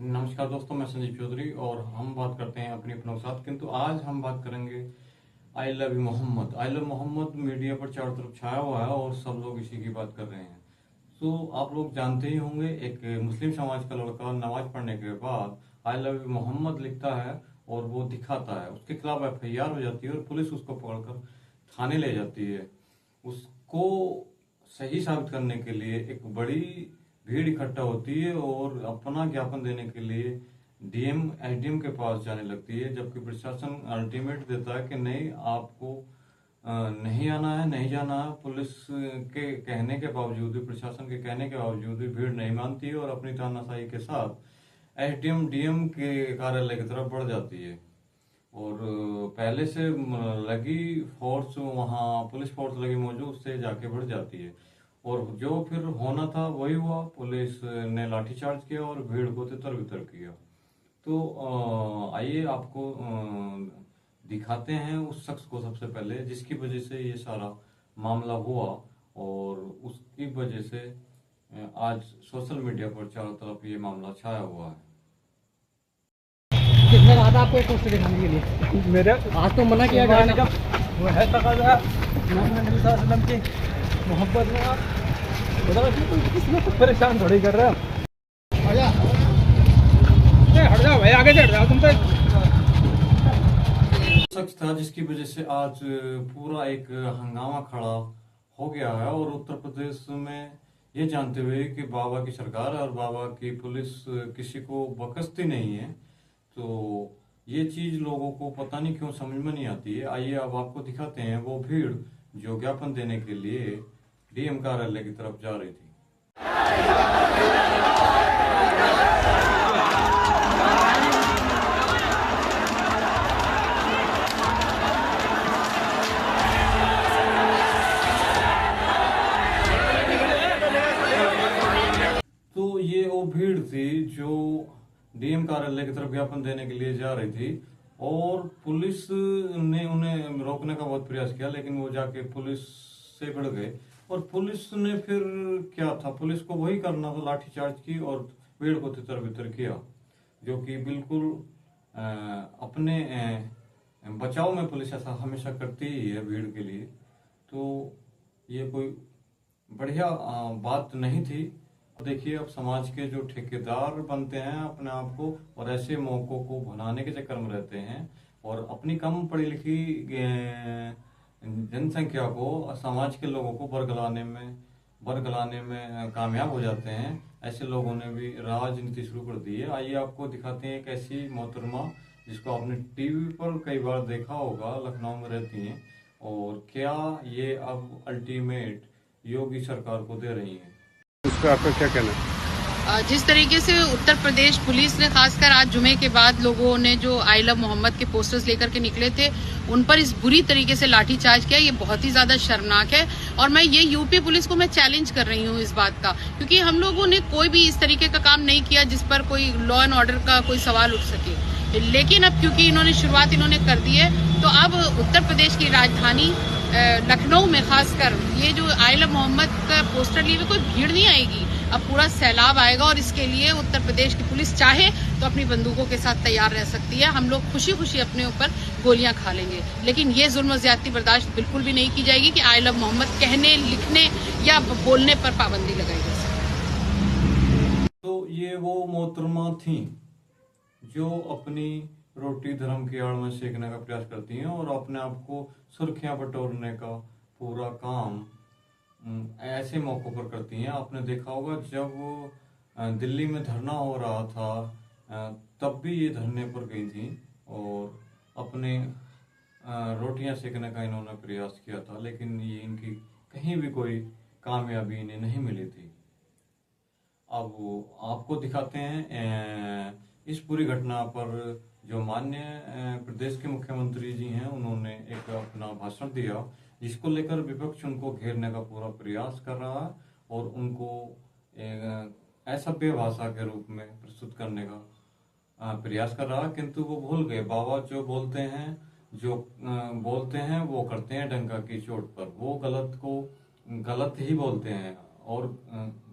नमस्कार दोस्तों, मैं संजीव चौधरी और हम बात करते हैं अपनी अपनों के साथ। किंतु आज हम बात करेंगे I love you Mohammad. I love Mohammad media पर चारों तरफ छाया हुआ है और सब लोग इसी की बात कर रहे हैं। तो आप लोग जानते ही होंगे, एक मुस्लिम समाज का लड़का नमाज पढ़ने के बाद आई लव यू मोहम्मद लिखता है और वो दिखाता है। उसके खिलाफ एफआईआर हो जाती है और पुलिस उसको पकड़कर थाने ले जाती है। उसको सही साबित करने के लिए एक बड़ी भीड़ इकट्ठा होती है और अपना ज्ञापन देने के लिए डीएम एसडीएम के पास जाने लगती है, जबकि प्रशासन अल्टीमेट देता है कि नहीं, आपको नहीं आना है, नहीं जाना है। पुलिस के कहने के बावजूद भी, प्रशासन के कहने के बावजूद भी भीड़ नहीं मानती है और अपनी तानाशाही के साथ एसडीएम डीएम के कार्यालय की तरफ बढ़ जाती है। और पहले से लगी फोर्स, वहाँ पुलिस फोर्स लगी मौजूद, उससे जाके बढ़ जाती है। और जो फिर होना था वही हुआ। पुलिस ने लाठीचार्ज किया और भीड़ को तितर बितर किया। तो आइए आपको दिखाते हैं उस शख्स को सबसे पहले, जिसकी वजह से ये सारा मामला हुआ और उसकी वजह से आज सोशल मीडिया पर चारों तरफ ये मामला छाया हुआ है। किसने कहा था आपको एक पोस्टर दिखाने के लिए? मेरे आज तो मना किया गया ना। वो है तकाजा मोहम्मद नबी सल्लल्लाहु अलैहि वसल्लम की मोहब्बत में आप बता किसने तो परेशान थोड़ी कर रहे हो। हट जाओ भाई, आगे से हट जाओ तुम तो। शख्स था जिसकी वजह से आज पूरा एक हंगामा खड़ा हो गया है। और उत्तर प्रदेश में ये जानते हुए कि बाबा की सरकार और बाबा की पुलिस किसी को बख्शती नहीं है, तो ये चीज लोगों को पता नहीं क्यों समझ में नहीं आती है। आइए अब आपको दिखाते हैं वो भीड़ जो ज्ञापन देने के लिए डीएम कार्यालय की तरफ जा रही थी। तो ये वो भीड़ थी जो डीएम कार्यालय की तरफ ज्ञापन देने के लिए जा रही थी और पुलिस ने उन्हें रोकने का बहुत प्रयास किया, लेकिन वो जाके पुलिस से भिड़ गए। और पुलिस ने फिर क्या था, पुलिस को वही करना था, लाठीचार्ज की और भीड़ को तितर बितर किया, जो कि बिल्कुल अपने बचाव में पुलिस ऐसा हमेशा करती ही है भीड़ के लिए। तो ये कोई बढ़िया बात नहीं थी। देखिए, अब समाज के जो ठेकेदार बनते हैं अपने आप को और ऐसे मौकों को भुनाने के चक्कर में रहते हैं और अपनी कम पढ़ी लिखी जनसंख्या को, समाज के लोगों को बरगलाने में कामयाब हो जाते हैं, ऐसे लोगों ने भी राजनीति शुरू कर दी है। आइए आपको दिखाते हैं एक ऐसी मोहतरमा जिसको आपने टीवी पर कई बार देखा होगा, लखनऊ में रहती हैं और क्या ये अब अल्टीमेट योगी सरकार को दे रही हैं। उस पर आपका क्या कहना है? जिस तरीके से उत्तर प्रदेश पुलिस ने खासकर आज जुमे के बाद लोगों ने जो आई लव मोहम्मद के पोस्टर्स लेकर के निकले थे उन पर इस बुरी तरीके से लाठीचार्ज किया, ये बहुत ही ज्यादा शर्मनाक है। और मैं ये यूपी पुलिस को मैं चैलेंज कर रही हूँ इस बात का, क्योंकि हम लोगों ने कोई भी इस तरीके का काम नहीं किया जिस पर कोई लॉ एंड ऑर्डर का कोई सवाल उठ सके। लेकिन अब क्योंकि इन्होंने शुरुआत अब दी है, तो अब उत्तर प्रदेश की राजधानी लखनऊ में खासकर ये जो आई लव मोहम्मद का पोस्टर लिए हुए कोई भीड़ नहीं आएगी, अब पूरा सैलाब आएगा। और इसके लिए उत्तर प्रदेश की पुलिस चाहे तो अपनी बंदूकों के साथ तैयार रह सकती है। हम लोग खुशी खुशी अपने ऊपर गोलियां खा लेंगे, लेकिन ये जुल्म ज्यादती बर्दाश्त बिल्कुल भी नहीं की जाएगी कि आई लव मोहम्मद कहने, लिखने या बोलने पर पाबंदी लगाई जा सके। तो ये वो मोहतरमा थी जो अपनी रोटी धर्म की आड़ में सेकने का प्रयास करती हैं और अपने आप को सुर्खियां बटोरने का पूरा काम ऐसे मौकों पर करती हैं। आपने देखा होगा जब दिल्ली में धरना हो रहा था तब भी ये धरने पर गई थी और अपने रोटियां सेकने का इन्होंने प्रयास किया था, लेकिन ये इनकी कहीं भी कोई कामयाबी इन्हें नहीं मिली थी। अब आपको दिखाते हैं इस पूरी घटना पर जो माननीय प्रदेश के मुख्यमंत्री जी हैं, उन्होंने एक अपना भाषण दिया जिसको लेकर विपक्ष उनको घेरने का पूरा प्रयास कर रहा है और उनको असभ्य भाषा के रूप में प्रस्तुत करने का प्रयास कर रहा है। किंतु वो भूल गए, बाबा जो बोलते हैं वो करते हैं डंका की चोट पर। वो गलत को गलत ही बोलते हैं और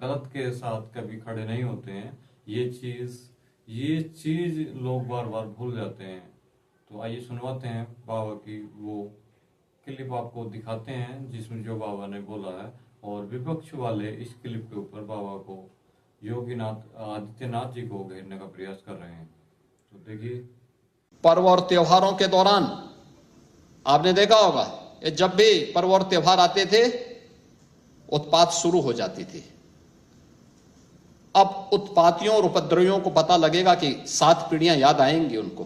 गलत के साथ कभी खड़े नहीं होते हैं। ये चीज ये चीज लोग बार बार भूल जाते हैं। तो आइए सुनवाते हैं बाबा की वो क्लिप, आपको दिखाते हैं जिसमें जो बाबा ने बोला है, और विपक्ष वाले इस क्लिप के ऊपर बाबा को, योगीनाथ आदित्यनाथ जी को घेरने का प्रयास कर रहे हैं। तो देखिए, पर्व और त्योहारों के दौरान आपने देखा होगा, ये जब भी पर्व और त्योहार आते थे उत्पात शुरू हो जाती थी। अब उत्पातियों और उपद्रवियों को पता लगेगा कि 7 पीढ़ियां याद आएंगी उनको,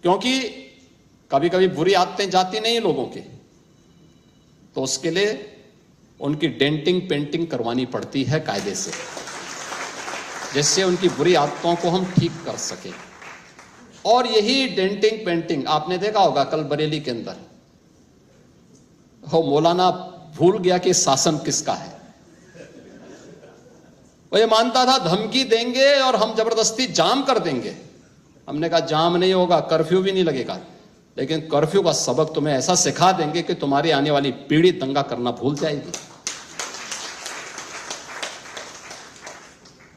क्योंकि कभी कभी बुरी आदतें जाती नहीं लोगों के, तो उसके लिए उनकी डेंटिंग पेंटिंग करवानी पड़ती है कायदे से, जिससे उनकी बुरी आदतों को हम ठीक कर सकें। और यही डेंटिंग पेंटिंग आपने देखा होगा कल बरेली के अंदर, हो मौलाना भूल गया कि शासन किसका है। वो ये मानता था धमकी देंगे और हम जबरदस्ती जाम कर देंगे। हमने कहा जाम नहीं होगा, कर्फ्यू भी नहीं लगेगा, लेकिन कर्फ्यू का सबक तुम्हें ऐसा सिखा देंगे कि तुम्हारी आने वाली पीढ़ी दंगा करना भूल जाएगी।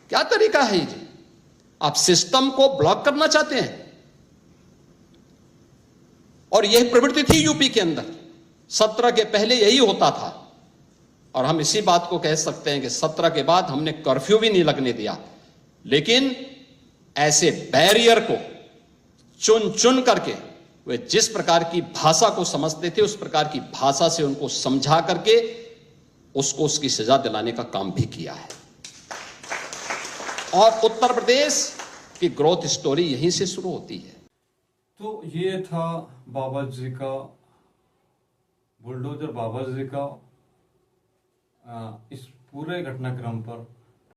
क्या तरीका है ये? आप सिस्टम को ब्लॉक करना चाहते हैं। और यह प्रवृत्ति थी यूपी के अंदर, 17 के पहले यही होता था। और हम इसी बात को कह सकते हैं कि 17 के बाद हमने कर्फ्यू भी नहीं लगने दिया, लेकिन ऐसे बैरियर को चुन चुन करके वे जिस प्रकार की भाषा को समझते थे उस प्रकार की भाषा से उनको समझा करके उसको उसकी सजा दिलाने का काम भी किया है। और उत्तर प्रदेश की ग्रोथ स्टोरी यहीं से शुरू होती है। तो ये था बाबा जी का, बुलडोजर बाबा जी का इस पूरे घटनाक्रम पर